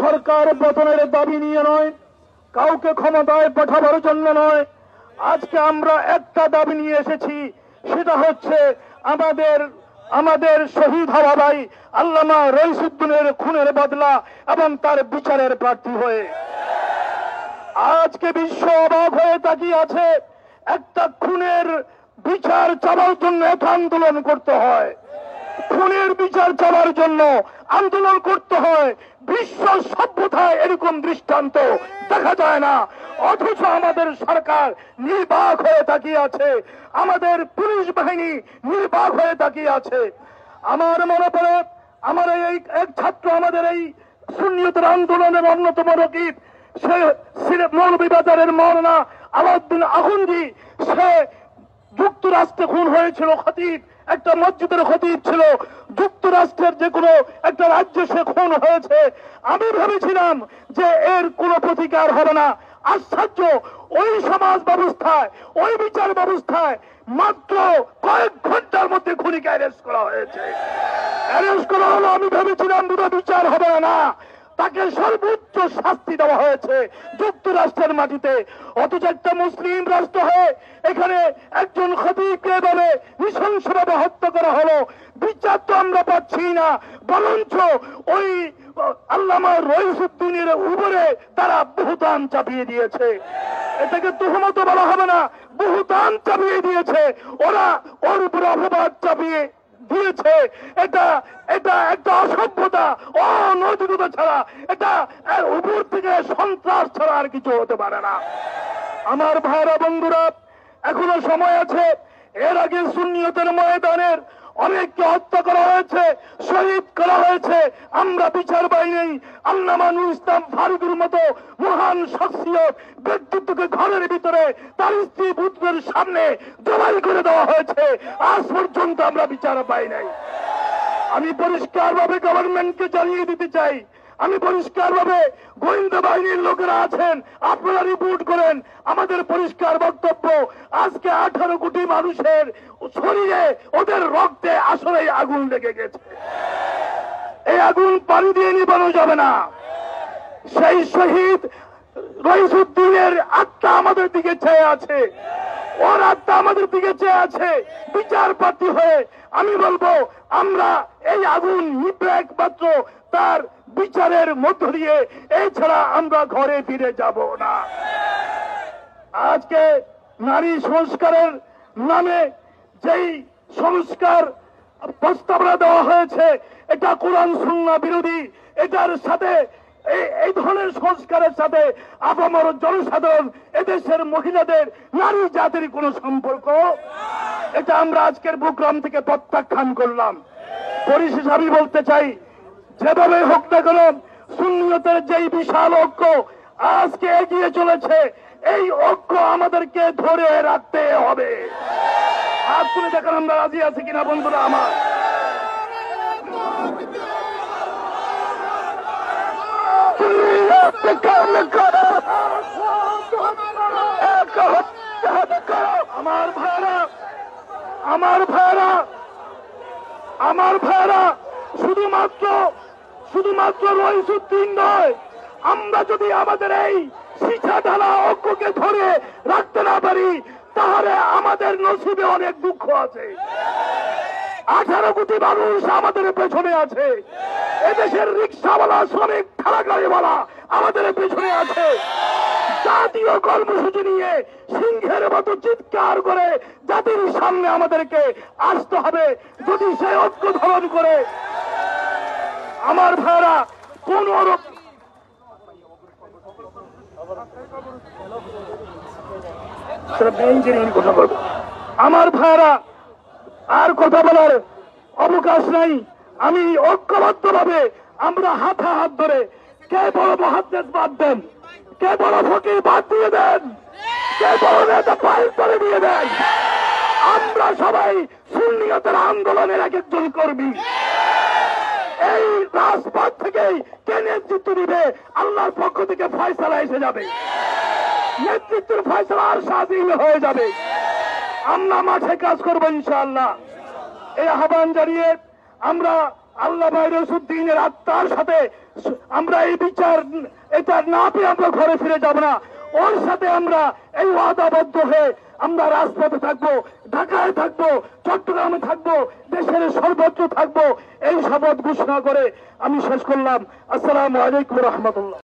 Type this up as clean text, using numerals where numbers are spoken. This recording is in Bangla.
সরকার পতনের দাবি নিয়ে নয়, কাউকে ক্ষমতায় পাঠাবার জন্য নয়। আজকে আমরা একটা দাবি নিয়ে এসেছি, সেটা হচ্ছে আমাদের শহীদ হওয়া ভাই আল্লামা রইসুদ্দিনের খুনের বদলা এবং তার বিচারের প্রার্থী হয়ে। আজকে বিশ্ব অবাক হয়ে তাকিয়ে আছে। একটা খুনের বিচার চাওয়ার জন্য এত আন্দোলন করতে হয়, খুনের বিচার চাওয়ার জন্য আন্দোলন করতে হয়। বিশ্ব সভ্যতায় এরকম দৃষ্টান্ত দেখা যায় না। অথচ আমাদের সরকার নির্বাক হয়ে তাকিয়ে আছে, আমাদের পুলিশ বাহিনী নির্বাক হয়ে তাকিয়ে আছে। আমার মনে পড়ে, আমার এই এক ছাত্র, আমাদের এই সুন্নিয়তের আন্দোলনের অন্যতম রকিব, সে মৌলভীবাজারের মওলানা আলাউদ্দিন আখুন্দি, সে যুক্তরাষ্ট্রে খুন হয়েছিল। খতিব, একটা মসজিদের খতিব ছিল। যুক্তরাষ্ট্রের যে কোনো একটা রাজ্যে সে খুন হয়েছে। আমি ভেবেছিলাম যে এর কোনো প্রতিকার হবে না। আশ্চর্য, ওই সমাজ ব্যবস্থায়, ওই বিচার ব্যবস্থায় মাত্র কয়েক ঘন্টার মধ্যে খুনিকে অ্যারেস্ট করা হয়েছে। অ্যারেস্ট করা হলো, আমি ভেবেছিলাম দুটো বিচার হবে না, তাকে সর্বোচ্চ শাস্তি দেওয়া হয়েছে যুক্তরাষ্ট্রের মাটিতে। অথচ একটা মুসলিম রাষ্ট্র হয়ে এখানে একজন খতিবকে এভাবে নৃশংসভাবে হত্যা করা হলো। বিচার তো আমরা পাচ্ছি না, বরঞ্চ ওই আল্লামা রইসুদ্দিনের উপরে তারা বহুতান চাপিয়ে দিয়েছে। এটাকে তুহমত বলা হবে না, বহুতান চাপিয়ে দিয়েছে। ওরা ওর উপরে অপবাদ চাপিয়ে দিয়েছে। এটা একটা অসভ্যতা, অনৈতিকতা ছাড়া, এটা উপর থেকে সন্ত্রাস ছাড়া আর কিছু হতে পারে না। আমার ভাইরা বন্ধুরা, এখনো সময় আছে। এর আগে সুন্নিয়তের ময়দানের অনেককে হত্যা করা হয়েছে, শহীদ করা হয়েছে। আমরা বিচার পাই নাই। আল্লামা নুর ইসলাম ফারুকের মতো মহান শখসিয়ত ব্যক্তিত্বকে ঘরের ভিতরে তার স্ত্রী পুত্রের সামনে জবাই করে দেওয়া হয়েছে। আজ পর্যন্ত আমরা বিচার পাই নাই। আমি পরিষ্কারভাবে গভর্নমেন্টকে জানিয়ে দিতে চাই, আমি পরিষ্কারভাবে, গোয়েন্দা বাহিনীর লোকেরা আছেন, আপনারা রিপোর্ট করেন। আমাদের পরিষ্কার বক্তব্য, আজকে 18 কোটি মানুষের শরীরে, ওদের রক্তে আসলে আগুন লেগে গেছে। এই আগুন পানি দিয়ে নিবানো যাবে না। সেই শহীদ রইসুদ্দিনের আত্মা আমাদের দিকে চেয়ে আছে, ওর আত্মা আমাদের দিকে চেয়ে আছে। বিচার প্রার্থী হয়ে আমি বলবো, আমরা এই আগুন নিবে একমাত্র তার বিচারের মধ্য দিয়ে, এছাড়া আমরা ঘরে ফিরে যাব না। আজকে নারী সংস্কারের নামে যেই সংস্কার প্রস্তাবনা দেওয়া হয়েছে, এটা কোরআন সুন্নাহ বিরোধী। এটার সাথে, এই ধরনের সংস্কারের সাথে আপামর জনসাধারণ, এদেশের মহিলাদের, নারী জাতির কোন সম্পর্ক, এটা আমরা আজকের প্রোগ্রাম থেকে প্রত্যাখ্যান করলাম। পরিশেষে আমি বলতে চাই, যেভাবে হোক না কেন, সুন্নিয়তের যেই বিশাল ঐক্য আজকে এগিয়ে চলেছে, এই ঐক্য আমাদেরকে ধরে রাখতে হবে। হাত তুলে দেখেন আমরা রাজি আছি কিনা বন্ধুরা আমার। আমার ভাইরা, শুধুমাত্র রইসুদ্দিন নয়, আমরা যদি আমাদের এই শিক্ষা ঢালা ঐক্যকে ধরে রাখতে না পারি, তাহলে আমাদের নসিবে অনেক দুঃখ আছে। 18 কোটি মানুষ আমাদের পেছনে আছে। এদেশের রিক্সাওয়ালা, শ্রমিক, ঠেলাগাড়িওয়ালা আমাদের পেছনে আছে। জাতীয় কর্মসূচি নিয়ে সিংহের মতো চিৎকার করে জাতির সামনে আমাদেরকে আসতে হবে। যদি সে ঐক্য ধারণ করে, আমার ভাইরা, কোন আমার ভাইরা, আর কথা বলার অবকাশ নাই। আমি ঐক্যবদ্ধ ভাবে, আমরা হাতে হাত ধরে, কে বড় মহাদ্দেশ বাদ দেন, কে বড় ফকির বাদ দিয়ে দেন, কে বড় নেতা পায়ের তলে দিয়ে দেন, আমরা সবাই সুন্নিয়তের আন্দোলনের এক একজন কর্মী। এই রাজপথ থেকেই কে নেতৃত্ব দিবে, আল্লাহর পক্ষ থেকে ফয়সালা এসে যাবে। নেতৃত্বের ফয়সালা আর স্বাধীন হয়ে যাবে। আমরা মাঠে কাজ করবো ইনশাআল্লাহ। এই আহ্বান জানিয়ে আমরা আল্লামা রইসুদ্দিনের আত্মার সাথে আমরা এই বিচার এটা না পেয়ে আমরা ঘরে ফিরে যাব না। ওর সাথে আমরা এই ওয়াদাবদ্ধ হয়ে আমরা রাজপথে থাকবো, ঢাকায় থাকবো, চট্টগ্রামে থাকবো, দেশের সর্বোচ্চ থাকবো, এই শপথ ঘোষণা করে আমি শেষ করলাম। আসসালামু আলাইকুম রহমতুল্লাহ।